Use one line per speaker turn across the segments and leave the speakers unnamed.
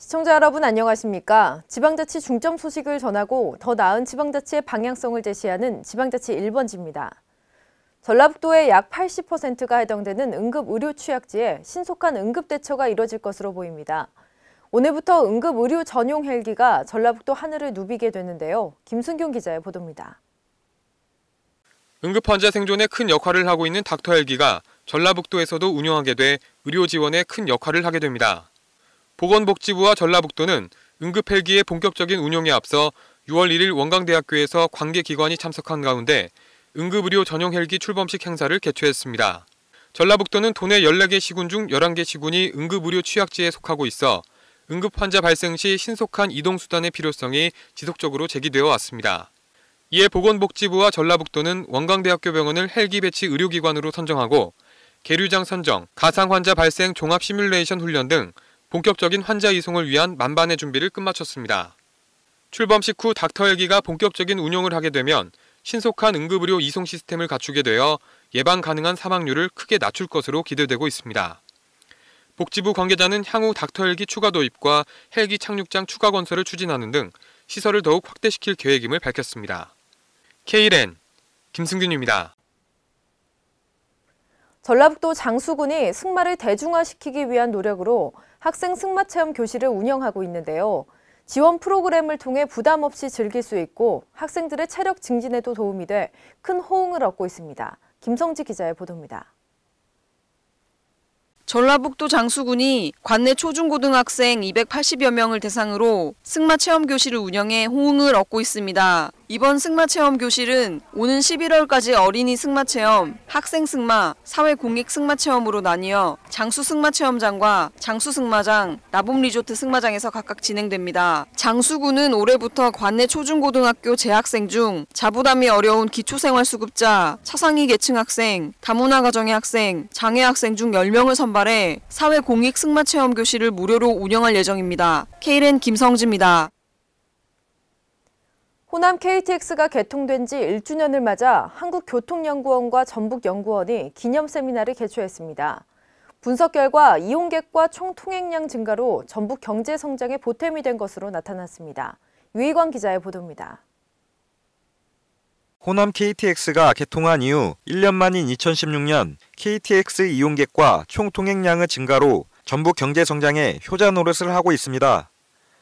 시청자 여러분 안녕하십니까? 지방자치 중점 소식을 전하고 더 나은 지방자치의 방향성을 제시하는 지방자치 1번지입니다. 전라북도의 약 80%가 해당되는 응급의료 취약지에 신속한 응급대처가 이뤄질 것으로 보입니다. 오늘부터 응급의료 전용 헬기가 전라북도 하늘을 누비게 되는데요. 김순경 기자의 보도입니다.
응급환자 생존에 큰 역할을 하고 있는 닥터 헬기가 전라북도에서도 운영하게 돼 의료 지원에 큰 역할을 하게 됩니다. 보건복지부와 전라북도는 응급헬기의 본격적인 운용에 앞서 6월 1일 원광대학교에서 관계기관이 참석한 가운데 응급의료 전용 헬기 출범식 행사를 개최했습니다. 전라북도는 도내 14개 시군 중 11개 시군이 응급의료 취약지에 속하고 있어 응급환자 발생 시 신속한 이동수단의 필요성이 지속적으로 제기되어 왔습니다. 이에 보건복지부와 전라북도는 원광대학교 병원을 헬기 배치 의료기관으로 선정하고 계류장 선정, 가상환자 발생 종합 시뮬레이션 훈련 등 본격적인 환자 이송을 위한 만반의 준비를 끝마쳤습니다. 출범식 후 닥터 헬기가 본격적인 운용을 하게 되면 신속한 응급의료 이송 시스템을 갖추게 되어 예방 가능한 사망률을 크게 낮출 것으로 기대되고 있습니다. 복지부 관계자는 향후 닥터 헬기 추가 도입과 헬기 착륙장 추가 건설을 추진하는 등 시설을 더욱 확대시킬 계획임을 밝혔습니다. K1N 김승균입니다.
전라북도 장수군이 승마를 대중화시키기 위한 노력으로 학생 승마체험 교실을 운영하고 있는데요. 지원 프로그램을 통해 부담 없이 즐길 수 있고 학생들의 체력 증진에도 도움이 돼 큰 호응을 얻고 있습니다. 김성지 기자의 보도입니다.
전라북도 장수군이 관내 초중고등학생 280여 명을 대상으로 승마체험 교실을 운영해 호응을 얻고 있습니다. 이번 승마체험 교실은 오는 11월까지 어린이 승마체험, 학생 승마, 사회공익 승마체험으로 나뉘어 장수 승마체험장과 장수 승마장, 나봄 리조트 승마장에서 각각 진행됩니다. 장수군은 올해부터 관내 초중고등학교 재학생 중 자부담이 어려운 기초생활수급자, 차상위 계층 학생, 다문화 가정의 학생, 장애 학생 중 10명을 선발해 사회공익 승마체험 교실을 무료로 운영할 예정입니다. K1N 김성지입니다.
호남 KTX가 개통된 지 1주년을 맞아 한국교통연구원과 전북연구원이 기념 세미나를 개최했습니다. 분석 결과 이용객과 총 통행량 증가로 전북 경제 성장에 보탬이 된 것으로 나타났습니다. 유희광 기자의 보도입니다.
호남 KTX가 개통한 이후 1년 만인 2016년 KTX 이용객과 총 통행량의 증가로 전북 경제 성장에 효자 노릇을 하고 있습니다.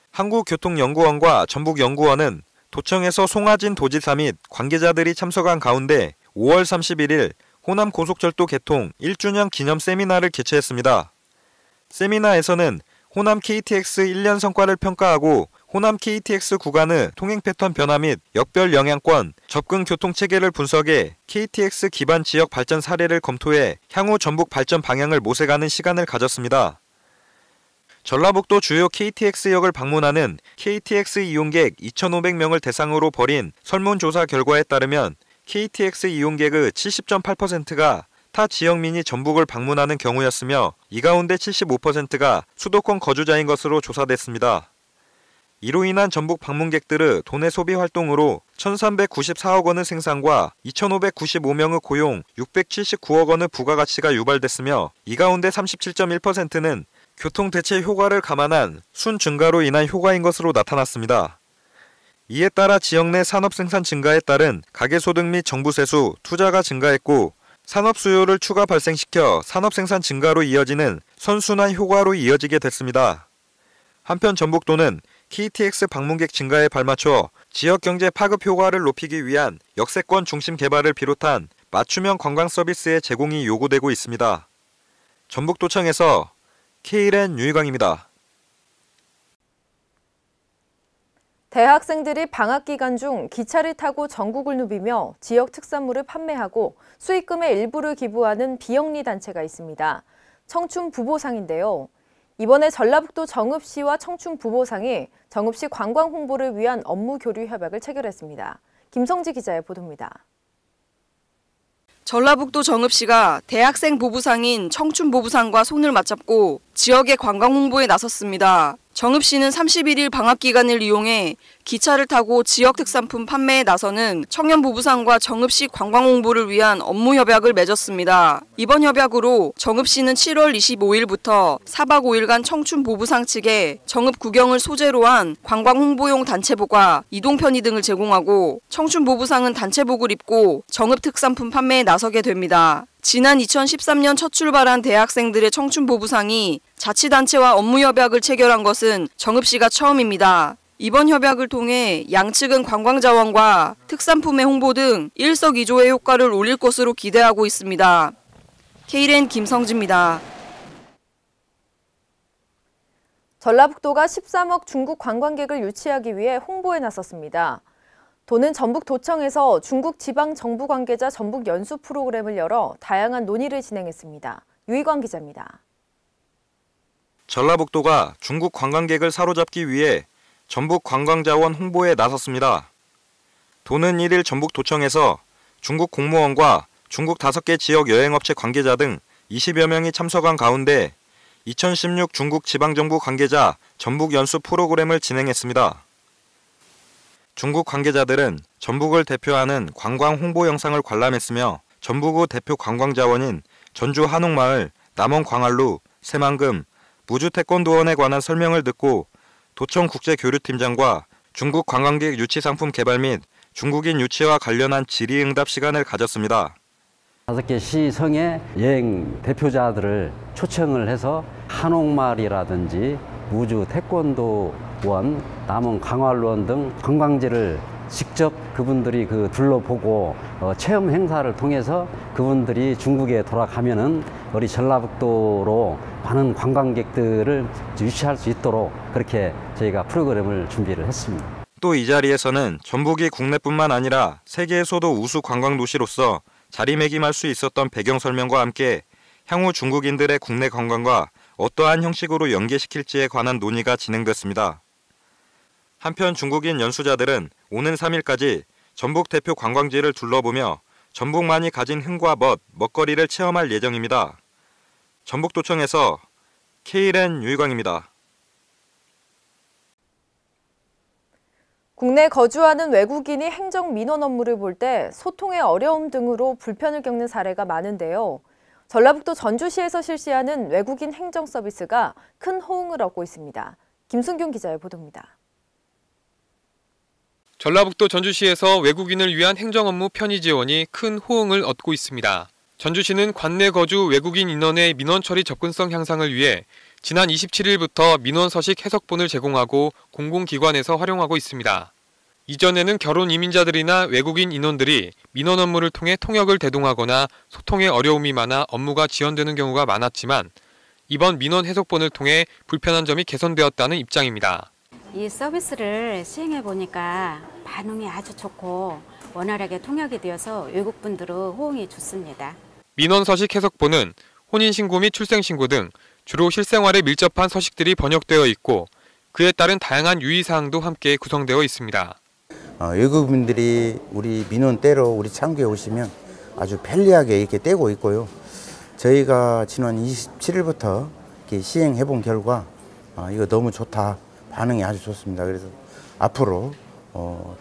한국교통연구원과 전북연구원은 도청에서 송하진 도지사 및 관계자들이 참석한 가운데 5월 31일 호남 고속철도 개통 1주년 기념 세미나를 개최했습니다. 세미나에서는 호남 KTX 1년 성과를 평가하고 호남 KTX 구간의 통행 패턴 변화 및 역별 영향권, 접근 교통 체계를 분석해 KTX 기반 지역 발전 사례를 검토해 향후 전북 발전 방향을 모색하는 시간을 가졌습니다. 전라북도 주요 KTX역을 방문하는 KTX 이용객 2,500명을 대상으로 벌인 설문조사 결과에 따르면 KTX 이용객의 70.8%가 타 지역민이 전북을 방문하는 경우였으며 이 가운데 75%가 수도권 거주자인 것으로 조사됐습니다. 이로 인한 전북 방문객들의 도내 소비 활동으로 1,394억 원의 생산과 2,595명의 고용, 679억 원의 부가가치가 유발됐으며 이 가운데 37.1%는 교통 대체 효과를 감안한 순 증가로 인한 효과인 것으로 나타났습니다. 이에 따라 지역 내 산업 생산 증가에 따른 가계소득 및 정부 세수, 투자가 증가했고 산업 수요를 추가 발생시켜 산업 생산 증가로 이어지는 선순환 효과로 이어지게 됐습니다. 한편 전북도는 KTX 방문객 증가에 발맞춰 지역 경제 파급 효과를 높이기 위한 역세권 중심 개발을 비롯한 맞춤형 관광 서비스의 제공이 요구되고 있습니다. 전북도청에서 K1N 유희광입니다.
대학생들이 방학 기간 중 기차를 타고 전국을 누비며 지역 특산물을 판매하고 수익금의 일부를 기부하는 비영리 단체가 있습니다. 청춘부보상인데요. 이번에 전라북도 정읍시와 청춘부보상이 정읍시 관광 홍보를 위한 업무 교류 협약을 체결했습니다. 김성지 기자의 보도입니다.
전라북도 정읍시가 대학생 보부상인 청춘보부상과 손을 맞잡고 지역의 관광 홍보에 나섰습니다. 정읍시는 31일 방학 기간을 이용해 기차를 타고 지역 특산품 판매에 나서는 청년 부부상과 정읍시 관광 홍보를 위한 업무 협약을 맺었습니다. 이번 협약으로 정읍시는 7월 25일부터 4박 5일간 청춘 부부상 측에 정읍 구경을 소재로 한 관광 홍보용 단체복과 이동 편의 등을 제공하고 청춘 부부상은 단체복을 입고 정읍 특산품 판매에 나서게 됩니다. 지난 2013년 첫 출발한 대학생들의 청춘 보부상이 자치단체와 업무 협약을 체결한 것은 정읍시가 처음입니다. 이번 협약을 통해 양측은 관광자원과 특산품의 홍보 등 일석이조의 효과를 올릴 것으로 기대하고 있습니다. KLN 김성지입니다.
전라북도가 13억 중국 관광객을 유치하기 위해 홍보에 나섰습니다. 도는 전북도청에서 중국 지방 정부 관계자 전북 연수 프로그램을 열어 다양한 논의를 진행했습니다. 유희광 기자입니다.
전라북도가 중국 관광객을 사로잡기 위해 전북 관광자원 홍보에 나섰습니다. 도는 1일 전북도청에서 중국 공무원과 중국 5개 지역 여행업체 관계자 등 20여 명이 참석한 가운데 2016 중국 지방정부 관계자 전북 연수 프로그램을 진행했습니다. 중국 관계자들은 전북을 대표하는 관광 홍보 영상을 관람했으며 전북의 대표 관광자원인 전주 한옥마을, 남원 광안루, 새만금, 무주태권도원에 관한 설명을 듣고 도청 국제교류팀장과 중국 관광객 유치 상품 개발 및 중국인 유치와 관련한 질의응답 시간을 가졌습니다.
5개 시성의 여행 대표자들을 초청을 해서 한옥마을이라든지 무주 태권도원, 남원 광안루원 등 관광지를 직접 그분들이 둘러보고 체험 행사를 통해서 그분들이 중국에 돌아가면은 우리 전라북도로 많은 관광객들을 유치할 수 있도록 그렇게 저희가 프로그램을 준비를 했습니다.
또 이 자리에서는 전북이 국내뿐만 아니라 세계에서도 우수 관광도시로서 자리매김할 수 있었던 배경 설명과 함께 향후 중국인들의 국내 관광과 어떠한 형식으로 연계시킬지에 관한 논의가 진행됐습니다. 한편 중국인 연수자들은 오는 3일까지 전북 대표 관광지를 둘러보며 전북만이 가진 흥과 먹거리를 체험할 예정입니다. 전북도청에서 KLN 유희광입니다.
국내 거주하는 외국인이 행정 민원 업무를 볼 때 소통의 어려움 등으로 불편을 겪는 사례가 많은데요. 전라북도 전주시에서 실시하는 외국인 행정 서비스가 큰 호응을 얻고 있습니다. 김순경 기자의 보도입니다.
전라북도 전주시에서 외국인을 위한 행정 업무 편의 지원이 큰 호응을 얻고 있습니다. 전주시는 관내 거주 외국인 인원의 민원 처리 접근성 향상을 위해 지난 27일부터 민원 서식 해석본을 제공하고 공공기관에서 활용하고 있습니다. 이전에는 결혼 이민자들이나 외국인 인원들이 민원 업무를 통해 통역을 대동하거나 소통에 어려움이 많아 업무가 지연되는 경우가 많았지만 이번 민원 해석본을 통해 불편한 점이 개선되었다는 입장입니다.
이 서비스를 시행해 보니까 반응이 아주 좋고 원활하게 통역이 되어서 외국분들의 호응이 좋습니다.
민원 서식 해석본은 혼인신고 및 출생신고 등 주로 실생활에 밀접한 서식들이 번역되어 있고 그에 따른 다양한 유의사항도 함께 구성되어 있습니다.
외국인들이 우리 민원 떼러 우리 창구에 오시면 아주 편리하게 이렇게 떼고 있고요. 저희가 지난 27일부터 이렇게 시행해 본 결과 이거 너무 좋다. 반응이 아주 좋습니다. 그래서 앞으로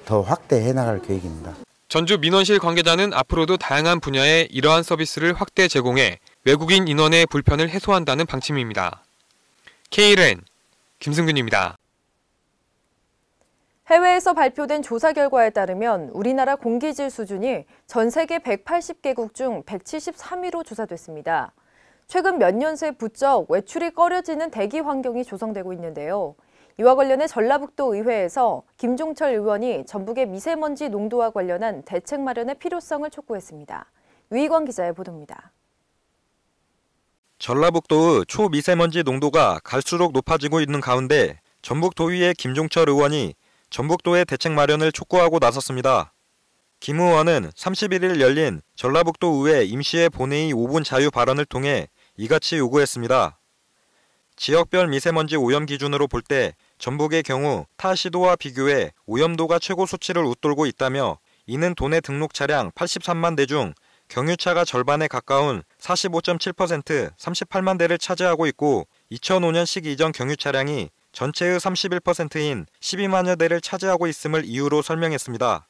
더 확대해 나갈 계획입니다.
전주 민원실 관계자는 앞으로도 다양한 분야에 이러한 서비스를 확대 제공해 외국인 인원의 불편을 해소한다는 방침입니다. KLN 김승균입니다.
해외에서 발표된 조사 결과에 따르면 우리나라 공기질 수준이 전 세계 180개국 중 173위로 조사됐습니다. 최근 몇 년 새 부쩍 외출이 꺼려지는 대기 환경이 조성되고 있는데요. 이와 관련해 전라북도 의회에서 김종철 의원이 전북의 미세먼지 농도와 관련한 대책 마련의 필요성을 촉구했습니다. 유희광 기자의 보도입니다.
전라북도의 초미세먼지 농도가 갈수록 높아지고 있는 가운데 전북도의회 김종철 의원이 전북도의 대책 마련을 촉구하고 나섰습니다. 김 의원은 31일 열린 전라북도 의회 임시회 본회의 5분 자유 발언을 통해 이같이 요구했습니다. 지역별 미세먼지 오염 기준으로 볼 때 전북의 경우 타 시도와 비교해 오염도가 최고 수치를 웃돌고 있다며 이는 도내 등록 차량 83만 대 중 경유차가 절반에 가까운 45.7% 38만 대를 차지하고 있고 2005년 시기 이전 경유 차량이 전체의 31%인 12만여 대를 차지하고 있음을 이유로 설명했습니다.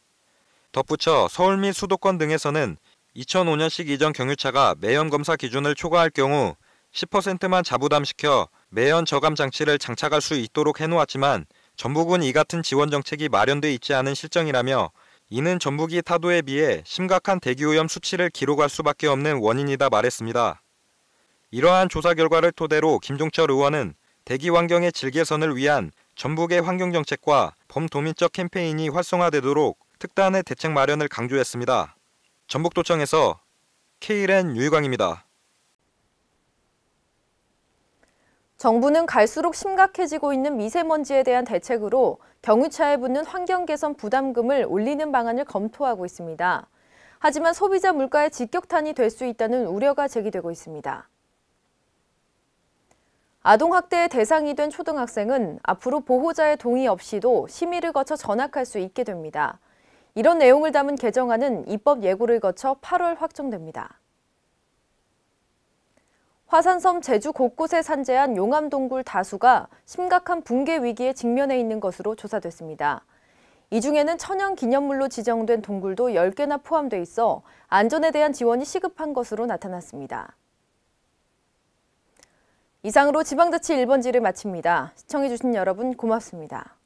덧붙여 서울 및 수도권 등에서는 2005년식 이전 경유차가 매연 검사 기준을 초과할 경우 10%만 자부담시켜 매연 저감 장치를 장착할 수 있도록 해놓았지만 전북은 이 같은 지원 정책이 마련돼 있지 않은 실정이라며 이는 전북이 타도에 비해 심각한 대기오염 수치를 기록할 수밖에 없는 원인이다 말했습니다. 이러한 조사 결과를 토대로 김종철 의원은 대기 환경의 질 개선을 위한 전북의 환경정책과 범도민적 캠페인이 활성화되도록 특단의 대책 마련을 강조했습니다. 전북도청에서 KLN 유희광입니다.
정부는 갈수록 심각해지고 있는 미세먼지에 대한 대책으로 경유차에 붙는 환경개선 부담금을 올리는 방안을 검토하고 있습니다. 하지만 소비자 물가에 직격탄이 될 수 있다는 우려가 제기되고 있습니다. 아동학대의 대상이 된 초등학생은 앞으로 보호자의 동의 없이도 심의를 거쳐 전학할 수 있게 됩니다. 이런 내용을 담은 개정안은 입법 예고를 거쳐 8월 확정됩니다. 화산섬 제주 곳곳에 산재한 용암동굴 다수가 심각한 붕괴 위기에 직면해 있는 것으로 조사됐습니다. 이 중에는 천연기념물로 지정된 동굴도 10개나 포함돼 있어 안전에 대한 지원이 시급한 것으로 나타났습니다. 이상으로 지방자치 1번지를 마칩니다. 시청해주신 여러분 고맙습니다.